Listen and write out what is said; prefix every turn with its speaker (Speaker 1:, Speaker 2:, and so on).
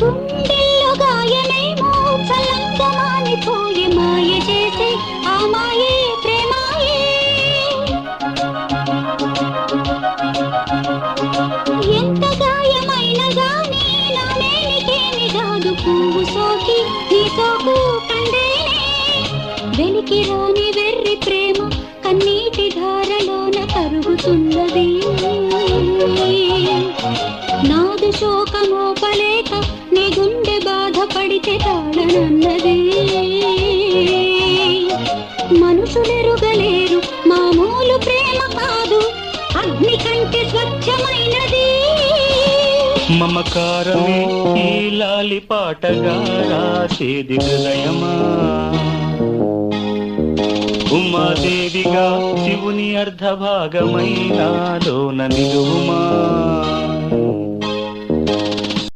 Speaker 1: గుండెల్లో గాయమేమో చల్లంగా మానిపోయి మాయ చేసే ఆ మాయే ప్రేమాయే. ఎంత గాయమైన గానీ నా మేనికేమి కాదు పువ్వు సోకి నీ సోకు కందేనే. వెలికి రాని వెర్రి ప్రేమ కన్నీటి ధారలోన కరుగుతున్నది. నాదు శోకమోపలేక నీ గుండె బాధపడితే తాళనన్నది. మనుషులెరుగలేరు మామూలు ప్రేమ కాదు అగ్ని కంటే స్వచ్ఛమైనది.
Speaker 2: మమకారమే ఈ లాలి పాటగా రాసేది హృదయమా. ఉమాదేవిగా శివుని అర్ధభాగమైనాలోన నిలువుమా.